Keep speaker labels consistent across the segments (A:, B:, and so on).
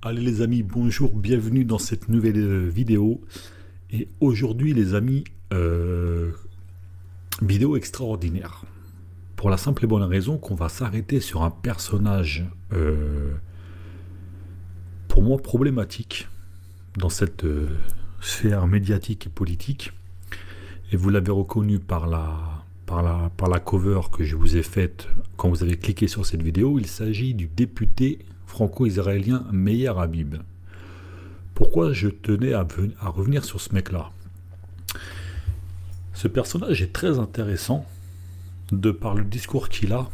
A: Allez les amis, bonjour, bienvenue dans cette nouvelle vidéo. Et aujourd'hui les amis, vidéo extraordinaire. Pour la simple et bonne raison qu'on va s'arrêter sur un personnage, pour moi problématique, dans cette sphère médiatique et politique. Et vous l'avez reconnu par la cover que je vous ai faite quand vous avez cliqué sur cette vidéo. Il s'agit du député franco-israélien Meir Habib. Pourquoi je tenais à revenir sur ce mec-là? Ce personnage est très intéressant de par le discours qu'il a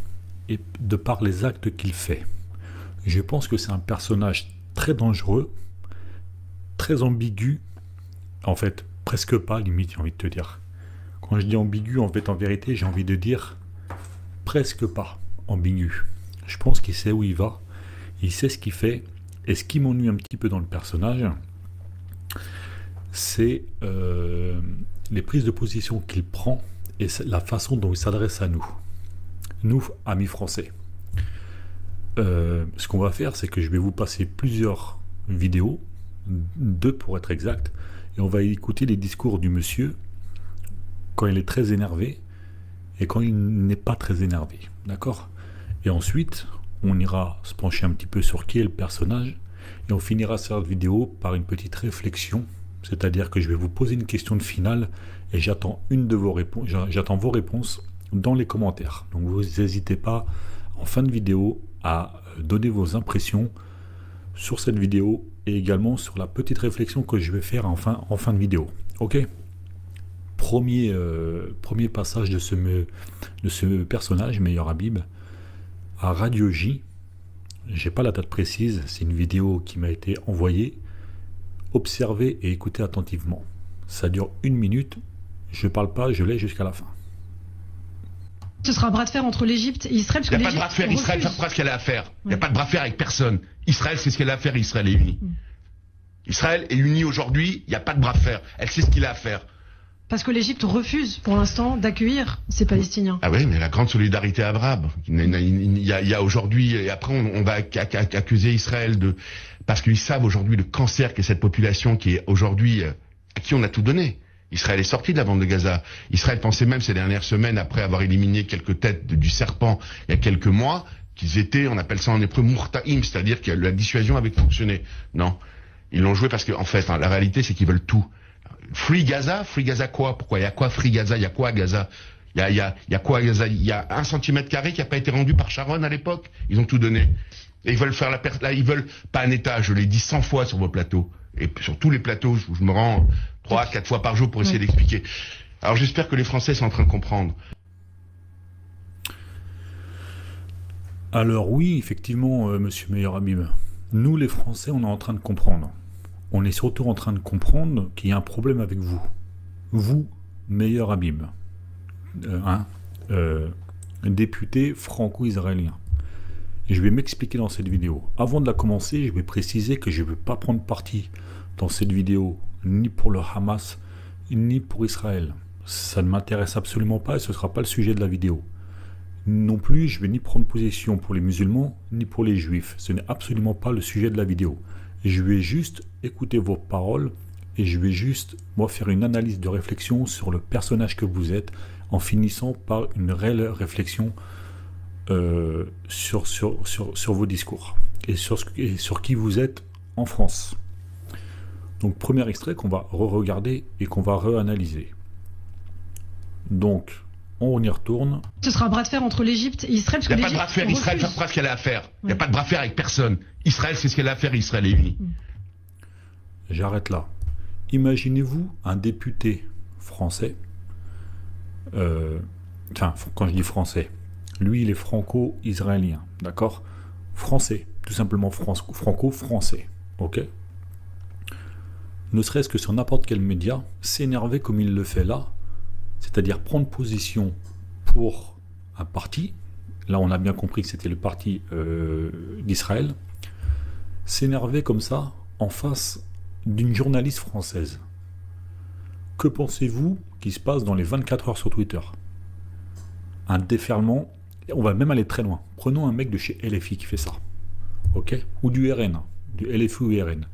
A: et de par les actes qu'il fait. Je pense que c'est un personnage très dangereux, très ambigu, en fait, presque pas, limite, j'ai envie de te dire. Quand je dis ambigu, en fait, en vérité, j'ai envie de dire presque pas ambigu. Je pense qu'il sait où il va, il sait ce qu'il fait, et ce qui m'ennuie un petit peu dans le personnage, c'est les prises de position qu'il prend et la façon dont il s'adresse à nous, amis français. Ce qu'on va faire, c'est que je vais vous passer plusieurs vidéos, 2 pour être exact, et on va écouter les discours du monsieur quand il est très énervé et quand il n'est pas très énervé, d'accord? Et ensuite, on ira se pencher un petit peu sur qui est le personnage et on finira cette vidéo par une petite réflexion, c'est-à-dire que je vais vous poser une question de finale et j'attends vos réponses dans les commentaires. Donc vous n'hésitez pas en fin de vidéo à donner vos impressions sur cette vidéo et également sur la petite réflexion que je vais faire en fin de vidéo. Ok? Premier passage de ce personnage, Meir Habib, à Radio J. J'ai pas la date précise, c'est une vidéo qui m'a été envoyée. Observez et écoutez attentivement. Ça dure 1 minute, je parle pas, je l'ai jusqu'à la fin.
B: Ce sera un bras de fer entre l'Égypte et Israël.
C: Il n'y a pas de bras de fer, Israël fera ce qu'elle a à faire. Il n'y a pas de bras de fer avec personne. Israël sait ce qu'elle a à faire, Israël est uni. Israël est uni aujourd'hui, il n'y a pas de bras de fer. Elle sait ce qu'il a à faire.
B: Parce que l'Égypte refuse pour l'instant d'accueillir ces Palestiniens.
C: Ah oui, mais la grande solidarité arabe. Il y a aujourd'hui, et après on va accuser Israël de... Parce qu'ils savent aujourd'hui le cancer qu'est cette population qui est aujourd'hui... à qui on a tout donné. Israël est sorti de la bande de Gaza. Israël pensait même ces dernières semaines, après avoir éliminé quelques têtes du serpent il y a quelques mois, qu'ils étaient, on appelle ça en hébreu, murtaim, c'est-à-dire que la dissuasion avait fonctionné. Non. Ils l'ont joué parce que, en fait, la réalité, c'est qu'ils veulent tout. Free Gaza quoi? Pourquoi? Il y a quoi Free Gaza? Il y a quoi à Gaza? Il y a quoi à Gaza? Il y a 1 cm² qui n'a pas été rendu par Sharon à l'époque. Ils ont tout donné. Et ils veulent faire là, ils veulent pas un État, je l'ai dit 100 fois sur vos plateaux. Et sur tous les plateaux, je me rends 3-4 fois par jour pour essayer d'expliquer. Alors j'espère que les Français sont en train de comprendre.
A: Alors oui, effectivement, monsieur Meir Habib, nous les Français, on est en train de comprendre. On est surtout en train de comprendre qu'il y a un problème avec vous. Vous, Meir Habib, député franco-israélien. Je vais m'expliquer dans cette vidéo. Avant de la commencer, je vais préciser que je ne vais pas prendre parti dans cette vidéo, ni pour le Hamas, ni pour Israël. Ça ne m'intéresse absolument pas et ce ne sera pas le sujet de la vidéo. Non plus, je ne vais ni prendre position pour les musulmans, ni pour les juifs. Ce n'est absolument pas le sujet de la vidéo. Je vais juste écouter vos paroles et je vais juste, moi, faire une analyse de réflexion sur le personnage que vous êtes, en finissant par une réelle réflexion sur vos discours et sur qui vous êtes en France. Donc premier extrait qu'on va re-regarder et qu'on va réanalyser. Donc on y retourne.
B: Ce sera un bras de fer entre l'Égypte et Israël.
C: Il n'y a pas de bras de fer, Israël fera ce qu'elle a à faire. Il n'y a pas de bras de fer avec personne. Israël sait ce qu'elle a à faire, Israël est uni.
A: J'arrête là. Imaginez-vous un député français, enfin quand je dis français, lui, il est franco-israélien, d'accord? Français, tout simplement franco-français, ok? Ne serait-ce que sur n'importe quel média, s'énerver comme il le fait là, c'est-à-dire prendre position pour un parti, là on a bien compris que c'était le parti d'Israël, s'énerver comme ça en face d'une journaliste française. Que pensez-vous qui se passe dans les 24 heures sur Twitter? Un déferlement. On va même aller très loin. Prenons un mec de chez LFI qui fait ça, ok? Ou du RN, du LFURN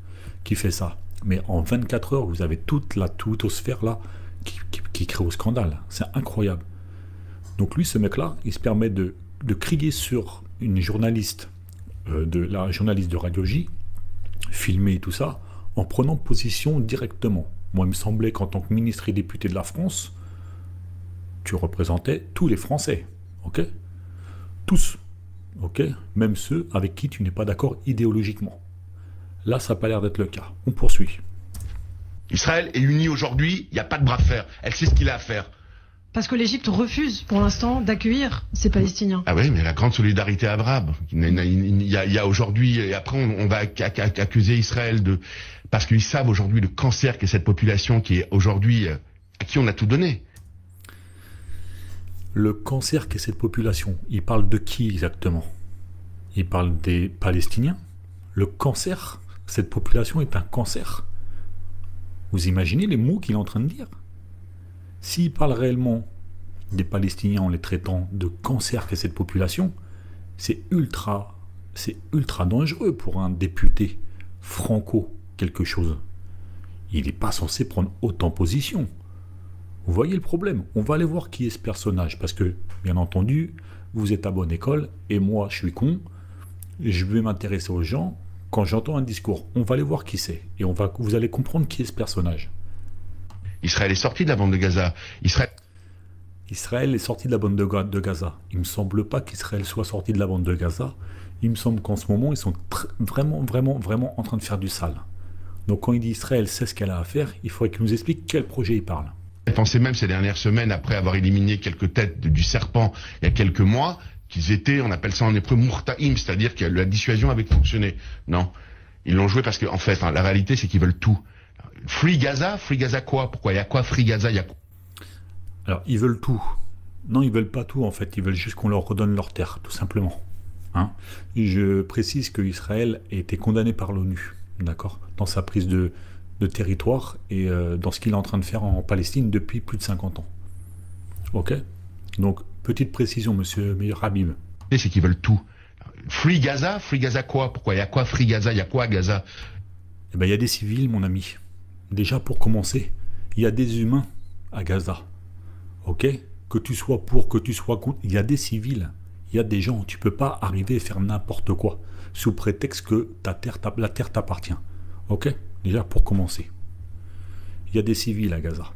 A: qui fait ça. Mais en 24 heures, vous avez toute la twittosphère là qui crée au scandale. C'est incroyable. Donc lui, ce mec-là, il se permet de crier sur une journaliste, la journaliste de Radio J, filmée et tout ça, en prenant position directement. Moi, il me semblait qu'en tant que ministre et député de la France, tu représentais tous les Français, ok? Tous, ok? Même ceux avec qui tu n'es pas d'accord idéologiquement. Là, ça n'a pas l'air d'être le cas. On poursuit.
C: Israël est unie aujourd'hui, il n'y a pas de bras de fer. Elle sait ce qu'il a à faire.
B: Parce que l'Égypte refuse, pour l'instant, d'accueillir ces Palestiniens.
C: Ah oui, mais la grande solidarité arabe. Il y a aujourd'hui, et après on va accuser Israël parce qu'ils savent aujourd'hui le cancer qu'est cette population qui est aujourd'hui, à qui on a tout donné.
A: Le cancer qu'est cette population, il parle de qui exactement? Il parle des Palestiniens? Le cancer, cette population est un cancer. Vous imaginez les mots qu'il est en train de dire? S'il parle réellement des Palestiniens en les traitant de cancer qu'est cette population, c'est ultra dangereux pour un député franco quelque chose. Il n'est pas censé prendre autant position. Vous voyez le problème? On va aller voir qui est ce personnage, parce que, bien entendu, vous êtes à bonne école, et moi, je suis con, je vais m'intéresser aux gens. Quand j'entends un discours, on va aller voir qui c'est, et vous allez comprendre qui est ce personnage.
C: Israël est sorti de la bande de Gaza.
A: Israël est sorti de la bande de Gaza. Il ne me semble pas qu'Israël soit sorti de la bande de Gaza. Il me semble qu'en ce moment, ils sont vraiment en train de faire du sale. Donc quand il dit Israël sait ce qu'elle a à faire, il faudrait qu'il nous explique quel projet il parle.
C: Je pensais même ces dernières semaines, après avoir éliminé quelques têtes du serpent il y a quelques mois, qu'ils étaient, on appelle ça en hébreu, murtaïm, c'est-à-dire que la dissuasion avait fonctionné. Non, ils l'ont joué parce qu'en fait, la réalité, c'est qu'ils veulent tout. Free Gaza quoi? Pourquoi? Il y a quoi Free Gaza? Il y a quoi?
A: Alors, ils veulent tout. Non, ils veulent pas tout, en fait. Ils veulent juste qu'on leur redonne leur terre, tout simplement. Hein? Je précise que Israël a été condamné par l'ONU, d'accord, dans sa prise de territoire et dans ce qu'il est en train de faire en Palestine depuis plus de 50 ans. Ok? Donc, petite précision, monsieur Meir Habib.
C: C'est qu'ils veulent tout. Free Gaza quoi? Pourquoi? Il y a quoi Free Gaza? Il y a quoi à Gaza?
A: Eh ben, il y a des civils, mon ami. Déjà, pour commencer, il y a des humains à Gaza. Ok? Que tu sois pour, que tu sois contre, il y a des civils. Il y a des gens. Tu ne peux pas arriver et faire n'importe quoi sous prétexte que la terre t'appartient. Ok? Déjà, pour commencer. Il y a des civils à Gaza.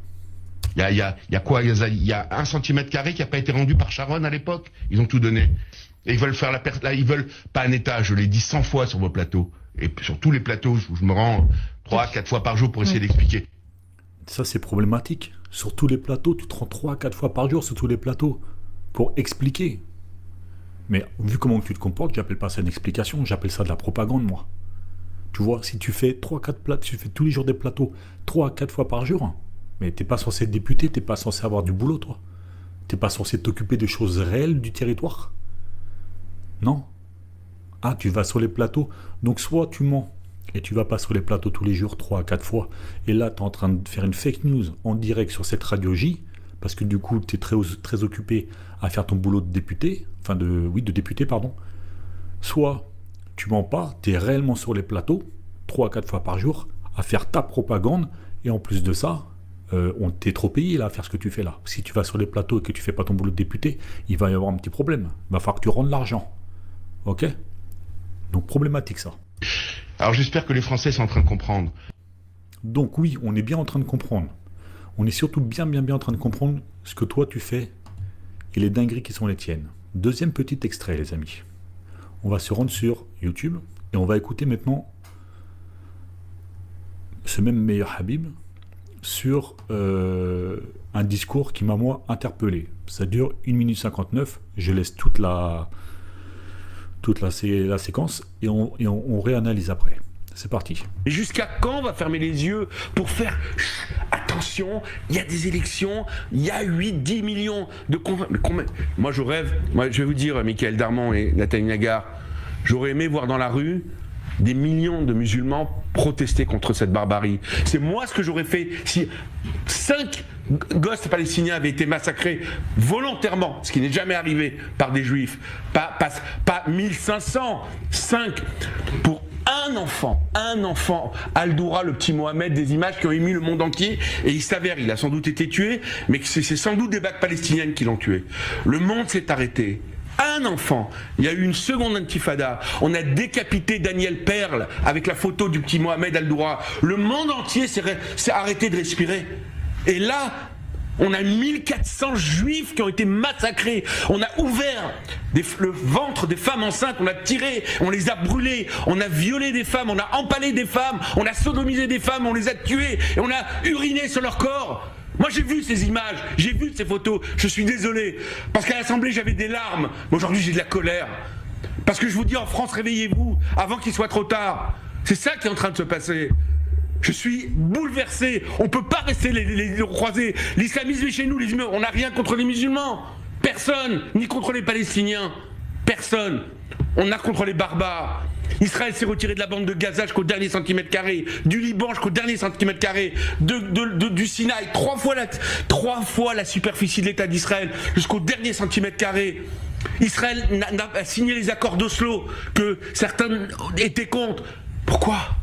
C: Il y a quoi à Gaza? Il y a 1 cm² qui n'a pas été rendu par Sharon à l'époque. Ils ont tout donné. Et ils veulent faire la perte. Là, ils veulent pas un État. Je l'ai dit 100 fois sur vos plateaux. Et sur tous les plateaux, je me rends 3-4 fois par jour pour essayer d'expliquer.
A: Ça, c'est problématique. Sur tous les plateaux, tu te rends 3-4 fois par jour sur tous les plateaux pour expliquer. Mais vu comment tu te comportes, j'appelle pas ça une explication, j'appelle ça de la propagande, moi. Tu vois, si tu fais 3-4 plateaux, tu fais tous les jours des plateaux 3-4 fois par jour, hein, mais t'es pas censé être député, t'es pas censé avoir du boulot, toi. T'es pas censé t'occuper des choses réelles du territoire. Non. Ah, tu vas sur les plateaux. Donc soit tu mens et tu vas pas sur les plateaux tous les jours 3-4 fois, et là tu es en train de faire une fake news en direct sur cette radio J, parce que du coup tu es très occupé à faire ton boulot de député, de député, pardon. Soit tu mens pas, tu es réellement sur les plateaux 3-4 fois par jour à faire ta propagande, et en plus de ça, on t'est trop payé là à faire ce que tu fais là. Si tu vas sur les plateaux et que tu fais pas ton boulot de député, il va y avoir un petit problème. Il va falloir que tu rendes l'argent. Ok? Donc problématique ça.
C: Alors j'espère que les Français sont en train de comprendre.
A: Donc oui, on est bien en train de comprendre. On est surtout bien en train de comprendre ce que toi tu fais et les dingueries qui sont les tiennes. Deuxième petit extrait, les amis. On va se rendre sur YouTube et on va écouter maintenant ce même Meir Habib sur un discours qui m'a moi interpellé. Ça dure 1 minute 59. Je laisse toute la séquence et on réanalyse après. C'est parti.
D: Et jusqu'à quand on va fermer les yeux pour faire attention, il y a des élections, il y a 8-10 millions de Moi je rêve, je vais vous dire, Michael Darmon et Nathalie Nagar, j'aurais aimé voir dans la rue des millions de musulmans protester contre cette barbarie. C'est moi ce que j'aurais fait si 5 gosses palestiniens avaient été massacrés volontairement, ce qui n'est jamais arrivé par des juifs, pas 1500, 5 pour un enfant, Al-Doura, le petit Mohamed, des images qui ont ému le monde entier, et il s'avère, il a sans doute été tué, mais que c'est sans doute des bagues palestiniennes qui l'ont tué. Le monde s'est arrêté. Un enfant. Il y a eu une seconde intifada. On a décapité Daniel Perle avec la photo du petit Mohamed Al-Doura. Le monde entier s'est arrêté de respirer. Et là, on a 1400 juifs qui ont été massacrés. On a ouvert le ventre des femmes enceintes, on a tiré, on les a brûlés, on a violé des femmes, on a empalé des femmes, on a sodomisé des femmes, on les a tuées et on a uriné sur leur corps. Moi j'ai vu ces images, j'ai vu ces photos, je suis désolé. Parce qu'à l'Assemblée j'avais des larmes, mais aujourd'hui j'ai de la colère. Parce que je vous dis en France, réveillez-vous avant qu'il soit trop tard. C'est ça qui est en train de se passer. Je suis bouleversé. On ne peut pas rester les croisés. L'islamisme est chez nous, on n'a rien contre les musulmans. Personne, ni contre les Palestiniens. Personne. On a contre les barbares. Israël s'est retiré de la bande de Gaza jusqu'au dernier centimètre carré, du Liban jusqu'au dernier centimètre carré, du Sinaï, trois fois la superficie de l'État d'Israël jusqu'au dernier centimètre carré. Israël a signé les accords d'Oslo que certains étaient contre.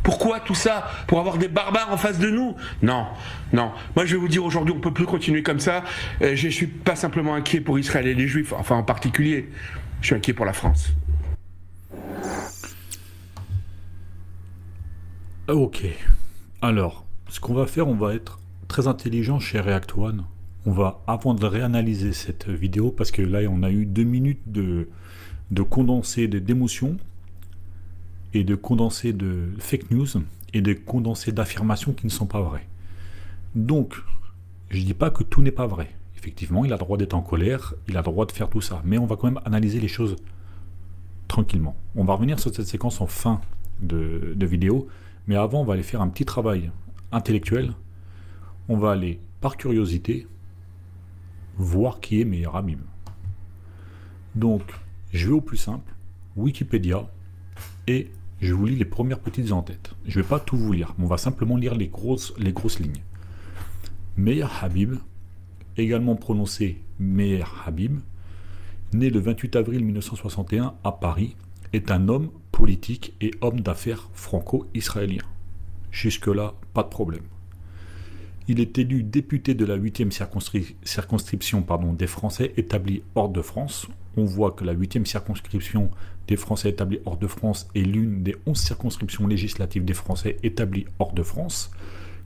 D: Pourquoi tout ça? Pour avoir des barbares en face de nous? Non. Moi je vais vous dire aujourd'hui, on ne peut plus continuer comme ça. Je ne suis pas simplement inquiet pour Israël et les Juifs, enfin en particulier. Je suis inquiet pour la France.
A: Ok. Alors, ce qu'on va faire, on va être très intelligent chez React One. On va, avant de réanalyser cette vidéo, parce que là on a eu 2 minutes de condensé d'émotions, et de condensés de fake news et de condensés d'affirmations qui ne sont pas vraies. Donc, je ne dis pas que tout n'est pas vrai. Effectivement, il a le droit d'être en colère, il a le droit de faire tout ça, mais on va quand même analyser les choses tranquillement. On va revenir sur cette séquence en fin de vidéo, mais avant, on va aller faire un petit travail intellectuel. On va aller, par curiosité, voir qui est Meir Habib. Donc, je vais au plus simple, Wikipédia, et je vous lis les premières petites en tête. Je ne vais pas tout vous lire, mais on va simplement lire les grosses lignes. Meir Habib, également prononcé Meir Habib, né le 28 avril 1961 à Paris, est un homme politique et homme d'affaires franco-israélien. Jusque-là, pas de problème. Il est élu député de la 8e circonscription des Français établis hors de France. On voit que la 8e circonscription des Français établis hors de France est l'une des 11 circonscriptions législatives des Français établis hors de France,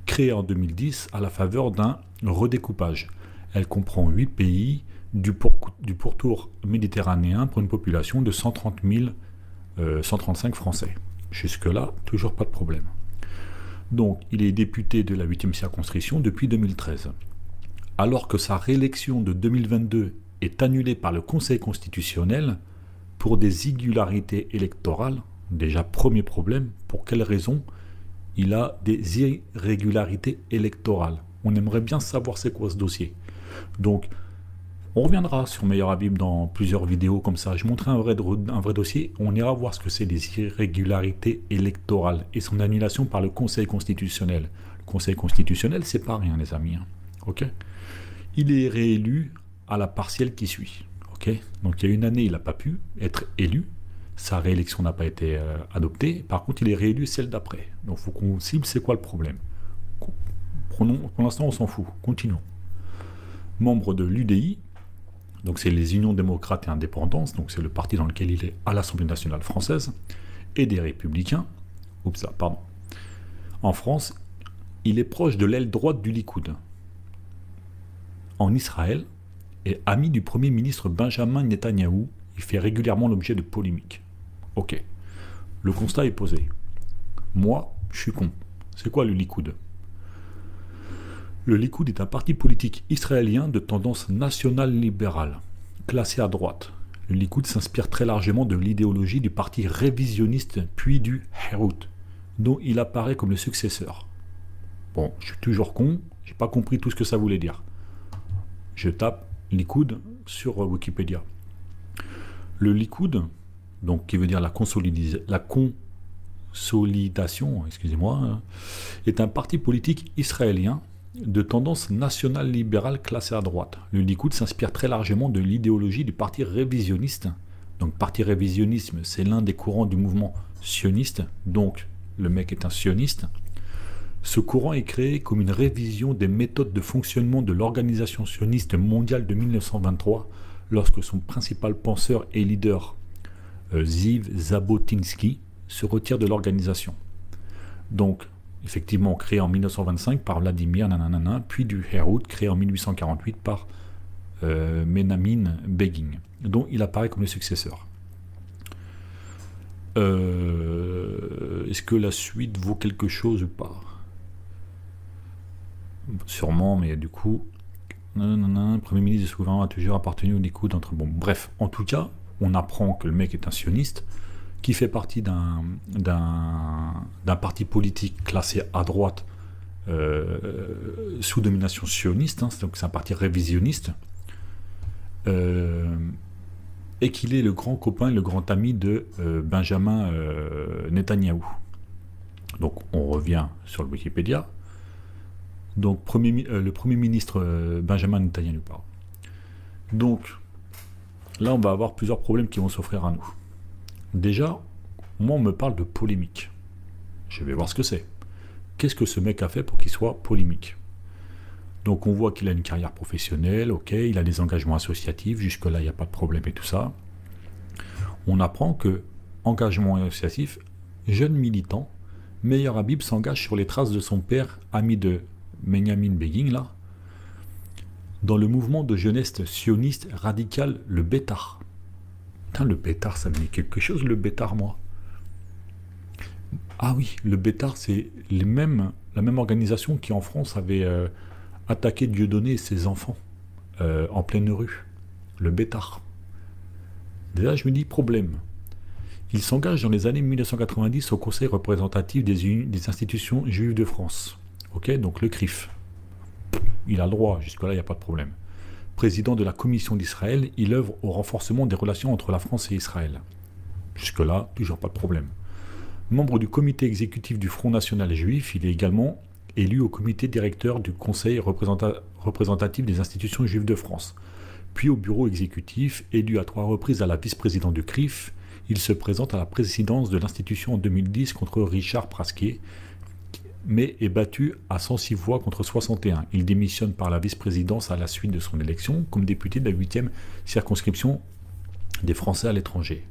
A: créée en 2010 à la faveur d'un redécoupage. Elle comprend 8 pays du pourtour méditerranéen pour une population de 135 Français. Jusque-là, toujours pas de problème. Donc, il est député de la 8e circonscription depuis 2013. Alors que sa réélection de 2022 est annulée par le Conseil constitutionnel pour des irrégularités électorales, déjà premier problème, pour quelle raison il a des irrégularités électorales? On aimerait bien savoir c'est quoi ce dossier. Donc, on reviendra sur Meir Habib dans plusieurs vidéos comme ça. Je montrerai un vrai dossier. On ira voir ce que c'est des irrégularités électorales et son annulation par le Conseil constitutionnel. Le Conseil constitutionnel, c'est pas rien, les amis. Ok. Il est réélu à la partielle qui suit. Ok. Donc il y a une année, il n'a pas pu être élu. Sa réélection n'a pas été adoptée. Par contre, il est réélu celle d'après. Donc il faut qu'on cible c'est quoi le problème. Pour l'instant, on s'en fout. Continuons. Membre de l'UDI. Donc c'est les Unions démocrates et indépendances, donc c'est le parti dans lequel il est à l'Assemblée nationale française, et des Républicains. En France, il est proche de l'aile droite du Likoud. En Israël, et ami du Premier ministre Benjamin Netanyahou, il fait régulièrement l'objet de polémiques. Ok, le constat est posé. Moi, je suis con. C'est quoi le Likoud ? Le Likoud est un parti politique israélien de tendance nationale libérale, classé à droite. Le Likoud s'inspire très largement de l'idéologie du parti révisionniste puis du Herut, dont il apparaît comme le successeur. Bon, je suis toujours con, j'ai pas compris tout ce que ça voulait dire. Je tape Likoud sur Wikipédia. Le Likoud, donc qui veut dire la consolidation, excusez-moi, est un parti politique israélien de tendance nationale libérale classée à droite. Le Likoud s'inspire très largement de l'idéologie du parti révisionniste Donc parti révisionnisme, c'est l'un des courants du mouvement sioniste, donc le mec est un sioniste. Ce courant est créé comme une révision des méthodes de fonctionnement de l'organisation sioniste mondiale de 1923, lorsque son principal penseur et leader, Ziv Zabotinsky, se retire de l'organisation. Donc, effectivement, créé en 1925 par Vladimir Nananana, puis du Herut, créé en 1848 par Menamin Begin, dont il apparaît comme le successeur. Est-ce que la suite vaut quelque chose ou pas? Sûrement, mais du coup, le Premier ministre du gouvernement a toujours appartenu au Likoud entre... Bon, bref, en tout cas, on apprend que le mec est un sioniste, qui fait partie d'un parti politique classé à droite sous domination sioniste, hein, donc c'est un parti révisionniste, et qu'il est le grand copain, le grand ami de Benjamin Netanyahou. Donc on revient sur le Wikipédia. Donc le Premier ministre Benjamin Netanyahou. Donc là on va avoir plusieurs problèmes qui vont s'offrir à nous. Déjà, moi on me parle de polémique. Je vais voir ce que c'est. Qu'est-ce que ce mec a fait pour qu'il soit polémique? Donc on voit qu'il a une carrière professionnelle, ok, il a des engagements associatifs, jusque-là il n'y a pas de problème et tout ça. On apprend que, engagement associatif, jeune militant, Meir Habib s'engage sur les traces de son père, ami de Benjamin Begin, là, dans le mouvement de jeunesse sioniste radical, le Bétar. Putain, le Bétar, ça me dit quelque chose, le Bétar, moi. Ah oui, le Bétar, c'est la même organisation qui, en France, avait attaqué Dieudonné et ses enfants en pleine rue. Le Bétar. Déjà, je me dis, problème. Il s'engage dans les années 1990 au Conseil représentatif des institutions juives de France. Ok, donc le CRIF. Il a le droit, jusque-là, il n'y a pas de problème. Président de la Commission d'Israël, il œuvre au renforcement des relations entre la France et Israël. Jusque-là, toujours pas de problème. Membre du comité exécutif du Front National Juif, il est également élu au comité directeur du Conseil représentatif des institutions juives de France. Puis au bureau exécutif, élu à 3 reprises à la vice-présidente du CRIF, il se présente à la présidence de l'institution en 2010 contre Richard Prasquier, mais est battu à 106 voix contre 61. Il démissionne par la vice-présidence à la suite de son élection comme député de la 8e circonscription des Français à l'étranger.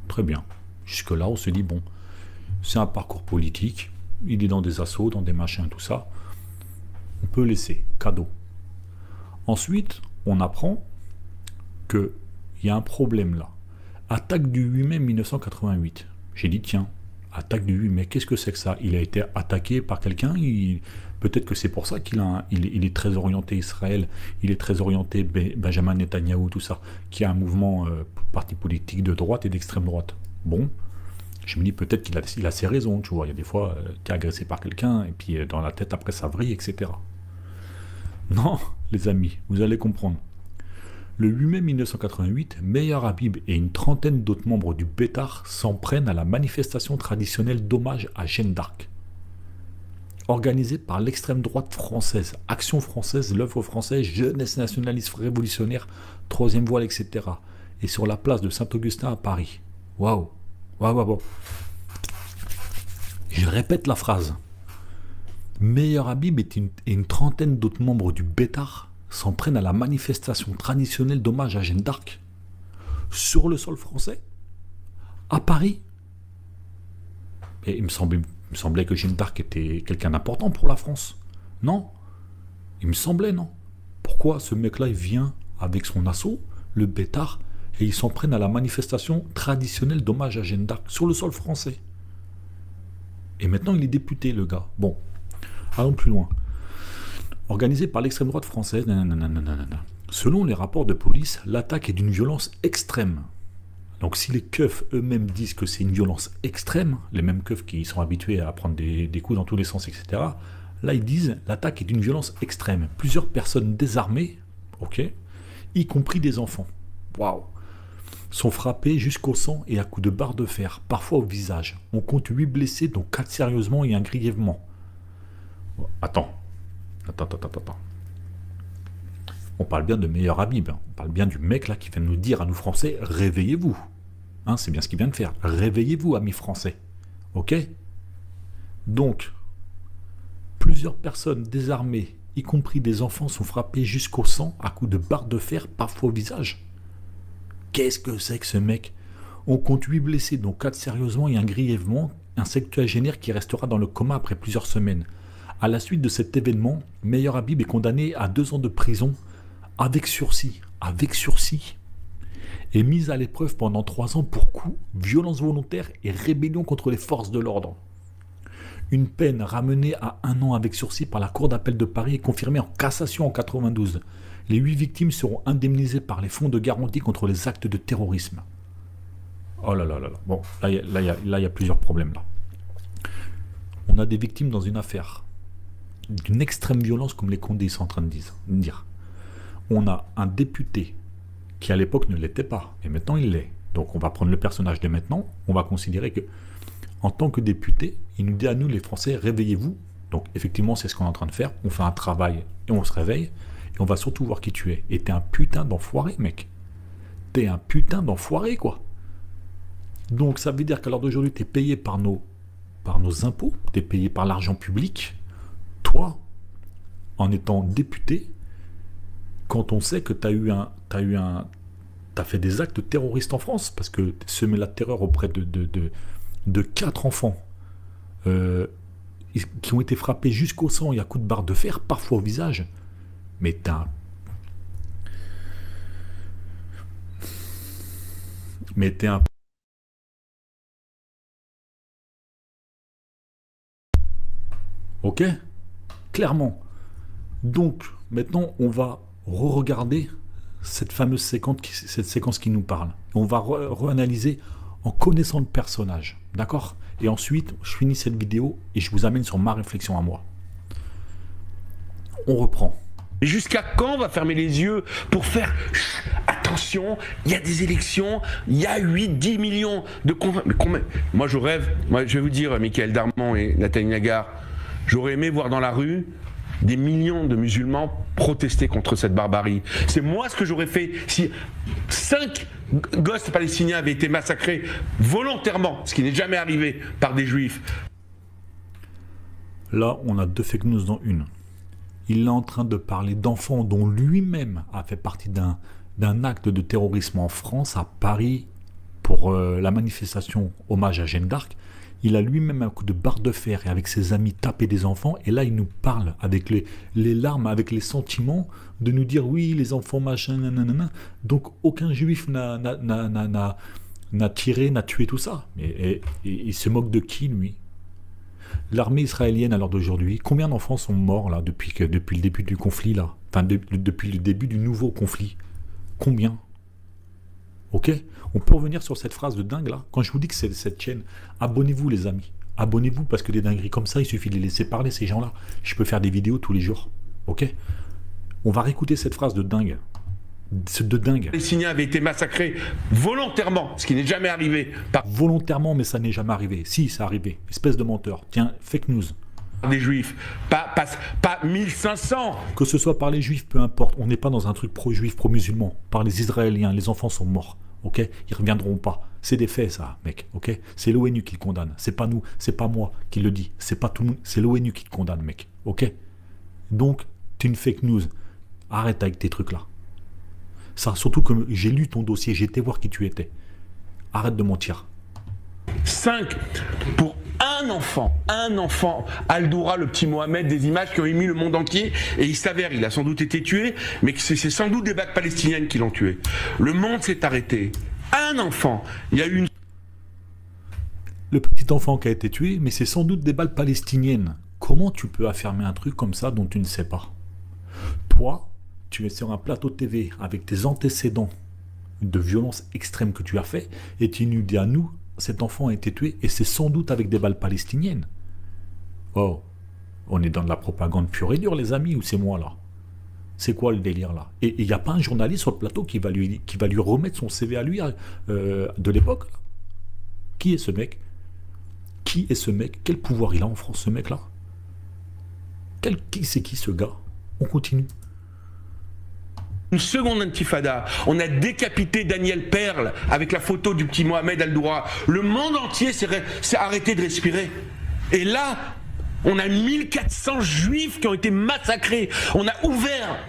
A: Très bien. Jusque-là, on se dit, bon, c'est un parcours politique, il est dans des assauts, dans des machins, tout ça. On peut laisser, cadeau. Ensuite, on apprend qu'il y a un problème là. Attaque du 8 mai 1988. J'ai dit, tiens, attaque du 8 mai, qu'est-ce que c'est que ça? Il a été attaqué par quelqu'un, peut-être que c'est pour ça qu'il il est très orienté Israël, il est très orienté Benjamin Netanyahou, tout ça, qui a un mouvement parti politique de droite et d'extrême droite. Bon, je me dis peut-être qu'il a ses raisons, tu vois, il y a des fois, tu es agressé par quelqu'un, et puis dans la tête, après ça vrille, etc. Non, les amis, vous allez comprendre. Le 8 mai 1988, Meir Habib et une trentaine d'autres membres du Bétar s'en prennent à la manifestation traditionnelle d'hommage à Jeanne d'Arc. Organisée par l'extrême droite française, Action française, l'œuvre française, jeunesse nationaliste révolutionnaire, troisième voile, etc. Et sur la place de Saint-Augustin à Paris. Waouh, waouh, waouh. Je répète la phrase. Meir Habib et une trentaine d'autres membres du Bétar s'en prennent à la manifestation traditionnelle d'hommage à Jeanne d'Arc sur le sol français, à Paris. Et il me semblait que Jeanne d'Arc était quelqu'un d'important pour la France. Non, il me semblait, non. Pourquoi ce mec-là, il vient avec son assaut, le Bétar, et ils s'en prennent à la manifestation traditionnelle d'hommage à Jeanne d'Arc sur le sol français? Et maintenant, il est député, le gars. Bon, allons plus loin. Organisé par l'extrême droite française, selon les rapports de police, l'attaque est d'une violence extrême. Donc si les keufs eux-mêmes disent que c'est une violence extrême, les mêmes keufs qui sont habitués à prendre des coups dans tous les sens, etc., là ils disent l'attaque est d'une violence extrême. Plusieurs personnes désarmées, ok, y compris des enfants, waouh, sont frappées jusqu'au sang et à coups de barre de fer, parfois au visage. On compte 8 blessés, dont 4 sérieusement et 1 grièvement. Attends. On parle bien de Meir Habib, on parle bien du mec là qui vient nous dire à nous Français, réveillez-vous. Hein, c'est bien ce qu'il vient de faire. Réveillez-vous, amis français. Ok? Donc, plusieurs personnes désarmées, y compris des enfants, sont frappés jusqu'au sang à coups de barres de fer, parfois au visage. Qu'est-ce que c'est que ce mec? On compte 8 blessés, dont 4 sérieusement et un grièvement, un septuagénaire qui restera dans le coma après plusieurs semaines. À la suite de cet événement, Meyer Habib est condamné à 2 ans de prison avec sursis, et mis à l'épreuve pendant 3 ans pour coups, violences volontaires et rébellion contre les forces de l'ordre. Une peine ramenée à 1 an avec sursis par la Cour d'appel de Paris est confirmée en cassation en 92. Les 8 victimes seront indemnisées par les fonds de garantie contre les actes de terrorisme. Oh là là là là. Bon, là, il y a plusieurs problèmes là. On a des victimes dans une affaire d'une extrême violence comme les Condés sont en train de dire. On a un député qui à l'époque ne l'était pas, et maintenant il l'est. Donc on va prendre le personnage de maintenant, on va considérer que en tant que député, il nous dit à nous les Français, réveillez-vous. Donc effectivement c'est ce qu'on est en train de faire, on fait un travail et on se réveille, et on va surtout voir qui tu es. Et t'es un putain d'enfoiré mec. T'es un putain d'enfoiré quoi. Donc ça veut dire qu'à l'heure d'aujourd'hui, tu es payé par nos impôts, tu es payé par l'argent public, toi, en étant député, quand on sait que tu as fait des actes terroristes en France, parce que tu semé la terreur auprès de 4 enfants qui ont été frappés jusqu'au sang et à coups de barre de fer, parfois au visage. Mais t'es un... Ok? Clairement. Donc, maintenant, on va re-regarder cette fameuse séquence qui nous parle. On va re-analyser en connaissant le personnage. D'accord? Et ensuite, je finis cette vidéo et je vous amène sur ma réflexion à moi. On reprend.
D: Et jusqu'à quand on va fermer les yeux pour faire attention, il y a des élections, il y a 8-10 millions de... Moi, je rêve, je vais vous dire, Michael Darmon et Nathalie Nagar, j'aurais aimé voir dans la rue des millions de musulmans protester contre cette barbarie. C'est moi ce que j'aurais fait si 5 gosses palestiniens avaient été massacrés volontairement, ce qui n'est jamais arrivé par des juifs.
A: Là, on a 2 fake news dans une. Il est en train de parler d'enfants dont lui-même a fait partie d'un acte de terrorisme en France, à Paris, pour la manifestation hommage à Jeanne d'Arc. Il a lui-même un coup de barre de fer et avec ses amis tapé des enfants. Et là, il nous parle avec les larmes, avec les sentiments, de nous dire oui, les enfants, machin, nanana. Donc, aucun juif n'a tiré, n'a tué tout ça. Et il se moque de qui, lui? L'armée israélienne, à l'heure d'aujourd'hui, combien d'enfants sont morts là depuis le début du conflit là? Enfin, depuis le début du nouveau conflit. Combien? Ok? On peut revenir sur cette phrase de dingue là. Quand je vous dis que c'est cette chaîne, abonnez-vous les amis. Abonnez-vous parce que des dingueries comme ça, il suffit de les laisser parler ces gens-là. Je peux faire des vidéos tous les jours. Ok? On va réécouter cette phrase de dingue. De dingue.
D: Les Palestiniens avaient été massacrés volontairement, ce qui n'est jamais arrivé.
A: Volontairement, mais ça n'est jamais arrivé. Si, c'est arrivé. Espèce de menteur. Tiens, fake news.
D: Des juifs, pas 1500.
A: Que ce soit par les juifs, peu importe. On n'est pas dans un truc pro-juif, pro-musulman. Par les Israéliens, les enfants sont morts. Ok? Ils reviendront pas. C'est des faits, ça, mec. Ok? C'est l'ONU qui le condamne. C'est pas nous, c'est pas moi qui le dit. C'est pas tout le monde. C'est l'ONU qui le condamne, mec. Ok? Donc, t'es une fake news. Arrête avec tes trucs là. Ça, surtout que j'ai lu ton dossier, j'ai été voir qui tu étais. Arrête de mentir.
D: 5 pour un enfant, Al-Doura, le petit Mohamed, des images qui ont ému le monde entier, et il s'avère, il a sans doute été tué, mais que c'est sans doute des bagues palestiniennes qui l'ont tué. Le monde s'est arrêté. Un enfant, il y a eu une...
A: Le petit enfant qui a été tué, mais c'est sans doute des balles palestiniennes. Comment tu peux affirmer un truc comme ça dont tu ne sais pas? Toi, tu es sur un plateau TV avec tes antécédents de violence extrême que tu as fait, et tu nous dis à nous, cet enfant a été tué, et c'est sans doute avec des balles palestiniennes. Oh, on est dans de la propagande pure et dure, les amis, ou c'est moi là? C'est quoi le délire là? Et il n'y a pas un journaliste sur le plateau qui va lui remettre son CV à lui de l'époque? Qui est ce mec? Qui est ce mec? Quel pouvoir il a en France, ce mec là? C'est qui ce gars? On continue.
D: Une seconde intifada. On a décapité Daniel Perle avec la photo du petit Mohamed Al-Doura. Le monde entier s'est arrêté de respirer. Et là, on a 1400 juifs qui ont été massacrés. On a ouvert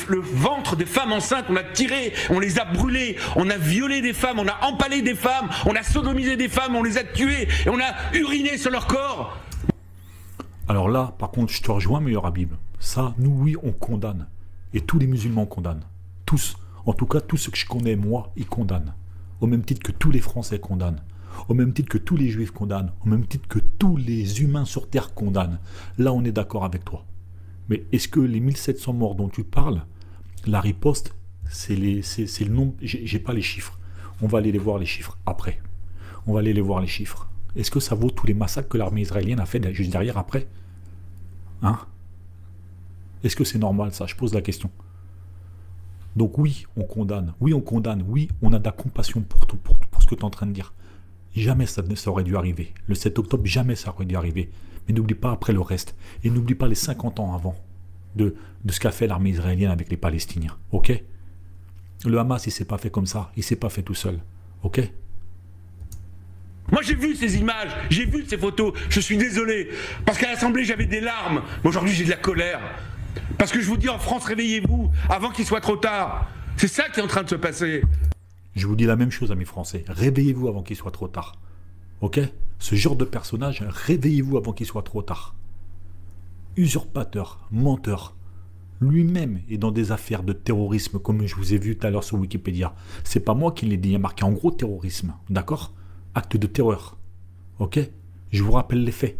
D: le ventre des femmes enceintes, on a tiré, on les a brûlés, on a violé des femmes, on a empalé des femmes, on a sodomisé des femmes, on les a tuées et on a uriné sur leur corps.
A: Alors là, par contre, je te rejoins, meilleur Habib. Ça, nous, oui, on condamne. Et tous les musulmans condamnent. Tous. En tout cas, tous ceux que je connais, moi, ils condamnent. Au même titre que tous les Français condamnent. Au même titre que tous les Juifs condamnent. Au même titre que tous les humains sur Terre condamnent. Là, on est d'accord avec toi. Mais est-ce que les 1700 morts dont tu parles, la riposte, c'est le nombre... J'ai pas les chiffres. On va aller les voir, les chiffres, après. On va aller les voir, les chiffres. Est-ce que ça vaut tous les massacres que l'armée israélienne a fait juste derrière, après? Hein? Est-ce que c'est normal, ça? Je pose la question. Donc oui, on condamne. Oui, on condamne. Oui, on a de la compassion pour ce que tu es en train de dire. Jamais ça aurait dû arriver. Le 7 octobre, jamais ça aurait dû arriver. Mais n'oublie pas après le reste. Et n'oublie pas les 50 ans avant de ce qu'a fait l'armée israélienne avec les Palestiniens. Ok? Le Hamas, il ne s'est pas fait comme ça. Il ne s'est pas fait tout seul. Ok?
D: Moi j'ai vu ces images, j'ai vu ces photos, je suis désolé. Parce qu'à l'Assemblée j'avais des larmes, mais aujourd'hui j'ai de la colère. Parce que je vous dis en France, réveillez-vous avant qu'il soit trop tard. C'est ça qui est en train de se passer.
A: Je vous dis la même chose, amis français. Réveillez-vous avant qu'il soit trop tard. Ok? Ce genre de personnage, réveillez-vous avant qu'il soit trop tard. Usurpateur, menteur. Lui-même est dans des affaires de terrorisme, comme je vous ai vu tout à l'heure sur Wikipédia. C'est pas moi qui l'ai dit, il y a marqué en gros terrorisme. D'accord? Acte de terreur. Ok? Je vous rappelle les faits.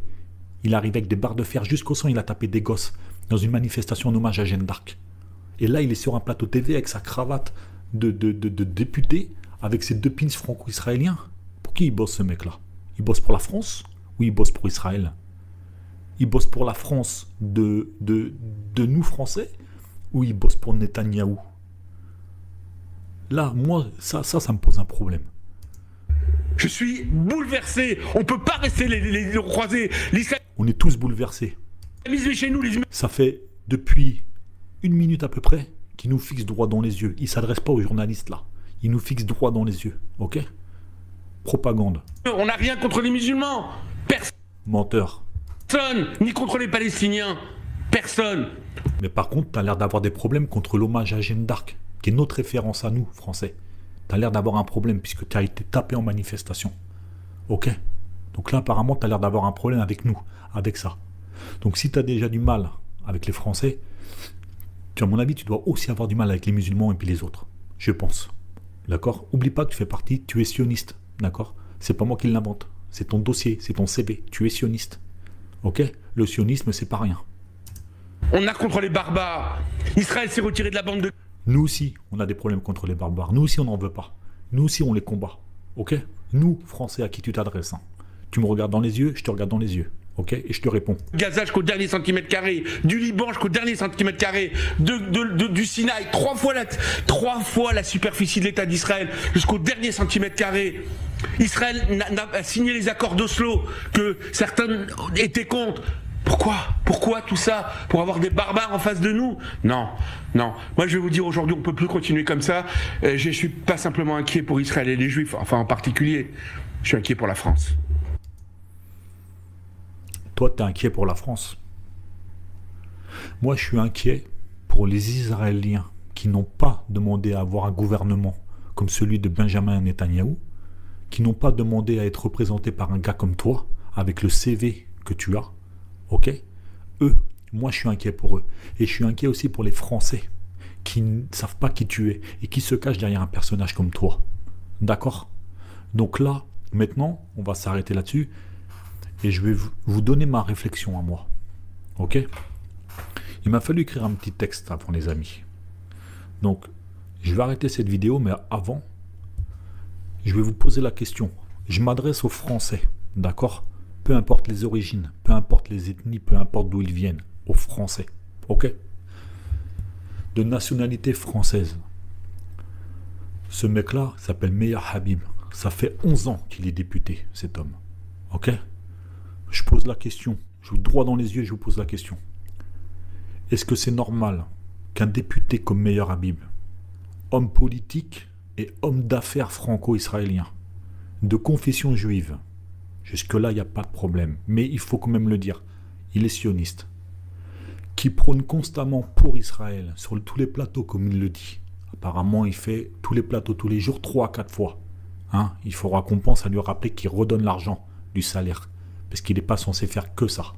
A: Il arrive avec des barres de fer jusqu'au sang, il a tapé des gosses dans une manifestation en hommage à Jeanne d'Arc. Et là, il est sur un plateau TV avec sa cravate de député, avec ses 2 pins franco-israéliens. Pour qui il bosse, ce mec-là? Il bosse pour la France ou il bosse pour Israël? Il bosse pour la France de nous, Français, ou il bosse pour Netanyahou? Là, moi, ça me pose un problème.
D: Je suis bouleversé. On ne peut pas rester les croisés.
A: On est tous bouleversés.
D: Chez nous, les...
A: Ça fait depuis 1 minute à peu près qu'il nous fixe droit dans les yeux. Il ne s'adresse pas aux journalistes là. Il nous fixe droit dans les yeux. Ok? Propagande.
D: On n'a rien contre les musulmans.
A: Menteur.
D: Personne. Ni contre les Palestiniens. Personne.
A: Mais par contre, tu as l'air d'avoir des problèmes contre l'hommage à Jeanne d'Arc, qui est notre référence à nous, Français. Tu as l'air d'avoir un problème puisque tu as été tapé en manifestation. Ok? Donc là, apparemment, tu as l'air d'avoir un problème avec nous, avec ça. Donc si tu as déjà du mal avec les Français, à mon avis, tu dois aussi avoir du mal avec les musulmans et puis les autres. Je pense. D'accord? Oublie pas que tu fais partie, tu es sioniste. D'accord? C'est pas moi qui l'invente. C'est ton dossier, c'est ton CV. Tu es sioniste. Ok? Le sionisme, c'est pas rien.
D: On a contre les barbares. Israël s'est retiré de la bande de...
A: Nous aussi, on a des problèmes contre les barbares. Nous aussi, on n'en veut pas. Nous aussi, on les combat. Ok? Nous, Français, à qui tu t'adresses. Hein. Tu me regardes dans les yeux, je te regarde dans les yeux. Ok? Et je te réponds.
D: Gaza jusqu'au dernier centimètre carré. Du Liban jusqu'au dernier centimètre carré. Du Sinaï. 3 fois la superficie de l'État d'Israël. Jusqu'au dernier centimètre carré. Israël a signé les accords d'Oslo que certains étaient contre. Pourquoi tout ça? Pour avoir des barbares en face de nous? Non. Moi, je vais vous dire aujourd'hui, on ne peut plus continuer comme ça. Je ne suis pas simplement inquiet pour Israël et les Juifs, enfin en particulier. Je suis inquiet pour la France.
A: Toi, tu es inquiet pour la France. Moi, je suis inquiet pour les Israéliens qui n'ont pas demandé à avoir un gouvernement comme celui de Benjamin Netanyahou, qui n'ont pas demandé à être représentés par un gars comme toi, avec le CV que tu as. Ok? Eux, moi je suis inquiet pour eux. Et je suis inquiet aussi pour les Français qui ne savent pas qui tu es et qui se cachent derrière un personnage comme toi. D'accord? Donc là, maintenant, on va s'arrêter là-dessus et je vais vous donner ma réflexion à moi. Ok? Il m'a fallu écrire un petit texte avant, les amis. Donc, je vais arrêter cette vidéo, mais avant, je vais vous poser la question. Je m'adresse aux Français, d'accord? Peu importe les origines, peu importe les ethnies, peu importe d'où ils viennent, aux Français, ok? De nationalité française. Ce mec-là s'appelle Meir Habib. Ça fait 11 ans qu'il est député, cet homme, ok? Je pose la question, je vous droit dans les yeux, je vous pose la question. Est-ce que c'est normal qu'un député comme Meir Habib, homme politique et homme d'affaires franco-israélien, de confession juive. Jusque-là, il n'y a pas de problème. Mais il faut quand même le dire. Il est sioniste. Qui prône constamment pour Israël, sur tous les plateaux, comme il le dit. Apparemment, il fait tous les plateaux, tous les jours, 3 à 4 fois. Hein, il faudra qu'on pense à lui rappeler qu'il redonne l'argent du salaire. Parce qu'il n'est pas censé faire que ça.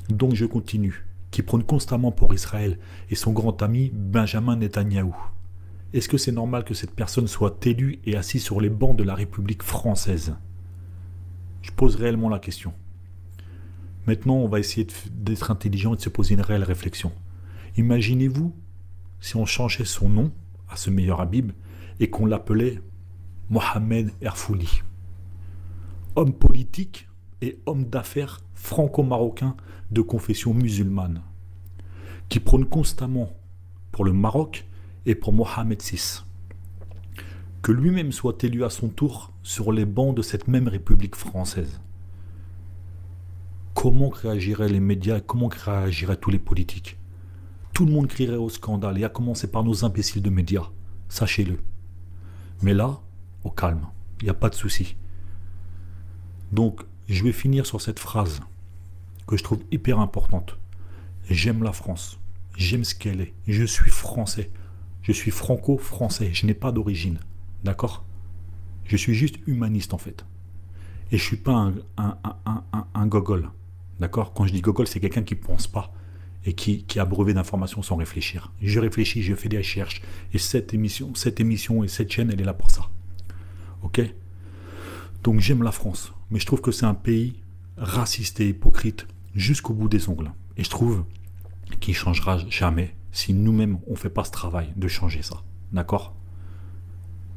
A: Donc je continue. Qui prône constamment pour Israël et son grand ami Benjamin Netanyahou. Est-ce que c'est normal que cette personne soit élue et assise sur les bancs de la République française? Je pose réellement la question. Maintenant, on va essayer d'être intelligent et de se poser une réelle réflexion. Imaginez-vous si on changeait son nom à ce meilleur Habib et qu'on l'appelait Mohamed Erfouli. Homme politique et homme d'affaires franco-marocain de confession musulmane, qui prône constamment pour le Maroc et pour Mohamed VI. Que lui-même soit élu à son tour sur les bancs de cette même République française. Comment réagiraient les médias et comment réagiraient tous les politiques? Tout le monde crierait au scandale, et à commencer par nos imbéciles de médias, sachez-le. Mais là, au calme, il n'y a pas de souci. Donc, je vais finir sur cette phrase que je trouve hyper importante. J'aime la France, j'aime ce qu'elle est, je suis français, je suis franco-français, je n'ai pas d'origine, d'accord? Je suis juste humaniste en fait. Et je ne suis pas un gogol, d'accord? Quand je dis gogol, c'est quelqu'un qui ne pense pas et qui est abreuvé d'informations sans réfléchir. Je réfléchis, je fais des recherches, et cette émission et cette chaîne, elle est là pour ça. Ok? Donc j'aime la France, mais je trouve que c'est un pays raciste et hypocrite jusqu'au bout des ongles. Et je trouve qu'il ne changera jamais si nous-mêmes on ne fait pas ce travail de changer ça. D'accord?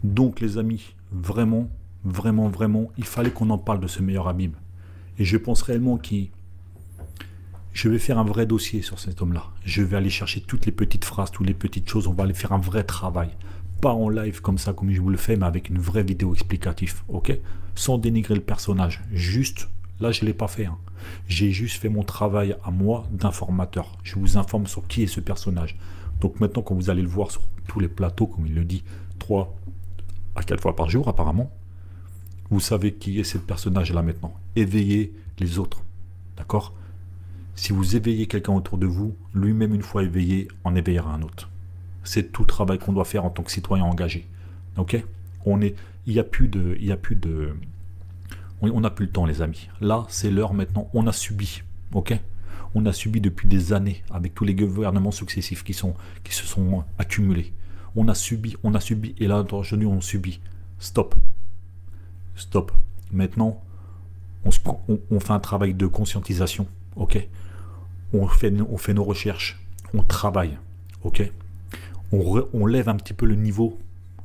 A: Donc les amis, vraiment, vraiment, vraiment, il fallait qu'on en parle de ce meilleur Habib. Et je pense réellement que je vais faire un vrai dossier sur cet homme-là. Je vais aller chercher toutes les petites phrases, toutes les petites choses. On va aller faire un vrai travail. Pas en live comme ça, comme je vous le fais, mais avec une vraie vidéo explicative. Ok? Sans dénigrer le personnage. Juste, là je ne l'ai pas fait. Hein. J'ai juste fait mon travail à moi d'informateur. Je vous informe sur qui est ce personnage. Donc maintenant, quand vous allez le voir sur tous les plateaux, comme il le dit, 3 à 4 fois par jour apparemment, vous savez qui est ce personnage-là maintenant. Éveillez les autres. D'accord? Si vous éveillez quelqu'un autour de vous, lui-même une fois éveillé, en éveillera un autre. C'est tout le travail qu'on doit faire en tant que citoyen engagé. Ok? On n'a plus le temps, les amis. Là, c'est l'heure maintenant. On a subi. Ok? On a subi depuis des années avec tous les gouvernements successifs qui se sont accumulés. On a subi, et là, aujourd'hui, on subit. Stop. Stop. Maintenant, on fait un travail de conscientisation. Ok? On fait nos recherches. On travaille. Ok? On lève un petit peu le niveau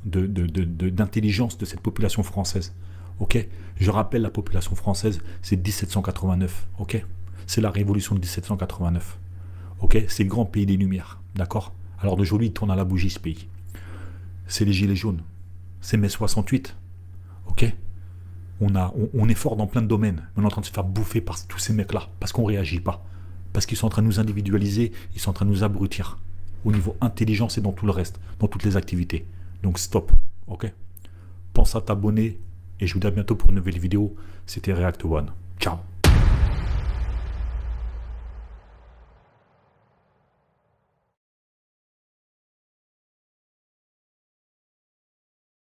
A: d'intelligence de cette population française. Ok? Je rappelle, la population française, c'est 1789. Ok? C'est la révolution de 1789. Ok? C'est le grand pays des Lumières. D'accord? Alors d'aujourd'hui, il tourne à la bougie, ce pays. C'est les Gilets jaunes. C'est mai 68. Ok? On est fort dans plein de domaines. Mais on est en train de se faire bouffer par tous ces mecs-là. Parce qu'on ne réagit pas. Parce qu'ils sont en train de nous individualiser. Ils sont en train de nous abrutir. Au niveau intelligence et dans tout le reste. Dans toutes les activités. Donc stop. Ok? Pense à t'abonner. Et je vous dis à bientôt pour une nouvelle vidéo. C'était React One. Ciao.